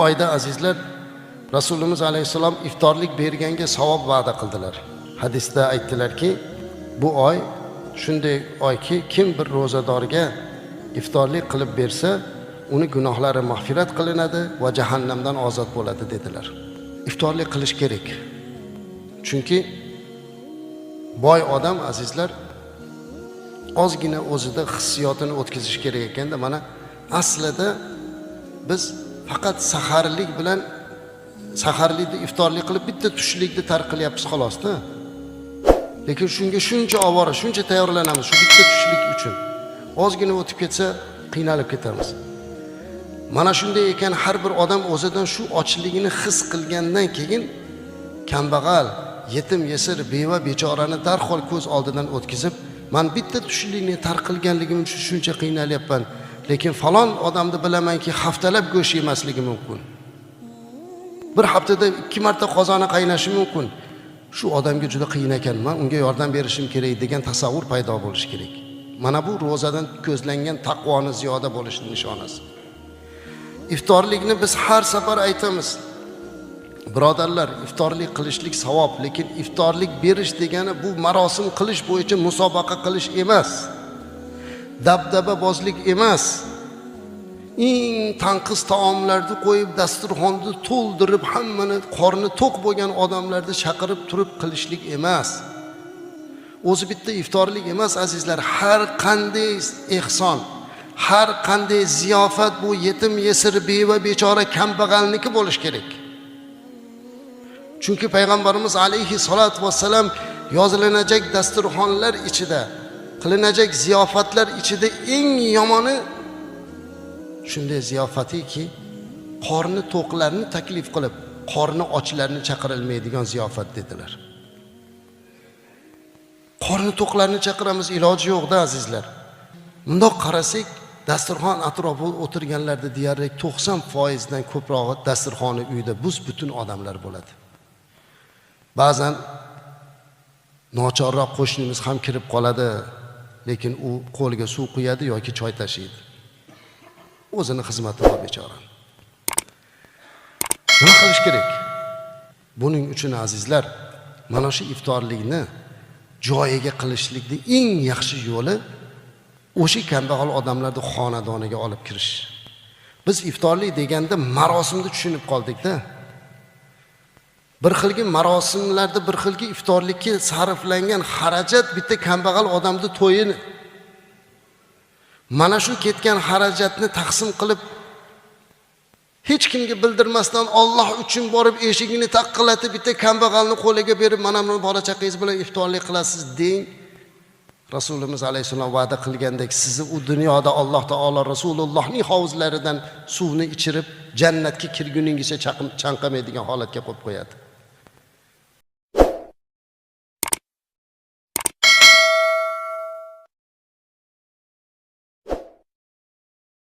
oyda azizlar, Rasululloh alayhisalom iftorlik berganga savob va'da qildilar. Hadisda aytdilarki, bu oy shunday oyki, kim bir ro'zadorga iftorlik qilib bersa, uni gunohlari mag'firat qilinadi va jahannamdan ozod bo'ladi dedilar. İftorlik qilish kerak. Chunki boy odam azizlar ozgina o'zida hissiyotini o'tkazish kerak ekanda, mana aslida biz faqat saharlik bilan saharlikda iftorlik qilib bitta tushlikni tark qilyapmiz xolosda. Lekin shunga shuncha ovora, shuncha tayyorlanamiz shu bitta tushlik uchun. Ozgina o'tib ketsa qiynalib ketamiz. Mana shunday ekan, har bir odam o'zidan shu ochligini his qilgandan keyin kambag'al, yetim, yesir, beva, bechorani darhol ko'z oldidan o'tkazib, men bitta tushlikni tark qilganligim uchun shuncha qiynalyapman. Lekin falon odamni bilamanki, haftalab go'sht yemasligi mumkin. Bir haftada 2 marta qozoni qaynashi mumkin. Shu odamga juda qiyin ekan, men unga yordam berishim kerak degan tasavvur paydo bo'lishi kerak. Mana bu ro'zadan ko'zlangan taqvoni ziyoda bo'lishining nishonasi. İftorlikni biz har safar aytamiz. Birodarlar, iftorlik qilishlik savob, lekin iftorlik berish degani bu marosim qilish bo'yicha musobaqa qilish emas. Dabdababozlik emas. Eng tanqis taomlarni qo'yib, dasturxonni to'ldirib, hammani qorni to'q bo'lgan odamlarni chaqirib turib qilishlik emas. O'zi bitta iftorlik emas azizlar, har qanday ehson, har qanday ziyofat bu yetim, yesir, beva, bechora, kambag'alniki bo'lish kerak. Chunki payg'ambarimiz alayhi salatu vassalam yozilinajak dasturxonlar ichida, qilinajak ziyofatlar ichida eng yomoni shunday ziyofatiki, qorni to'qlarni taklif qilib, qorni ochlarni chaqirilmaydigan ziyofat dedilar. Qorni to'qlarni chaqiramiz, iloji yo'qda azizlar. Bundoq qarasak, dasturxon atrofida o'tirganlarda deyarli 90% dan ko'prog'i dasturxoni uyda butun odamlar bo'ladi. Ba'zan nochorroq qo'shnimiz ham kirib qoladi, lekin u qo'liga suv quyadi yoki choy tashiydi. O'zini xizmati bor bechora. Nima qilish kerak? Buning uchun azizlar, mana shu iftorlikni joyiga qilishlikning eng yaxshi yo'li o'sha kambag'al odamlarni xonadoniga olib kirish. Biz iftorlik deganda marosimni tushunib qoldik-da. Bir xilgi marosimlarda bir xilgi iftorlikka sarflangan xarajat bitta kambag'al odamni to'yini. Mana shu ketgan xarajatni taqsim qilib hech kimga bildirmasdan Alloh uchun borib eshigini taqqillatib bitta kambag'alni qo'liga berib, mana buni bola chaqangiz bilan iftorlik qilasiz deng. Rasululloh alayhisalom va'da qilgandek, sizni u dunyoda Alloh taolo Rasulullohning hovuzlaridan suvni ichirib, jannatga kirguningizcha chanqamaydigan holatga qo'yib qo'yadi.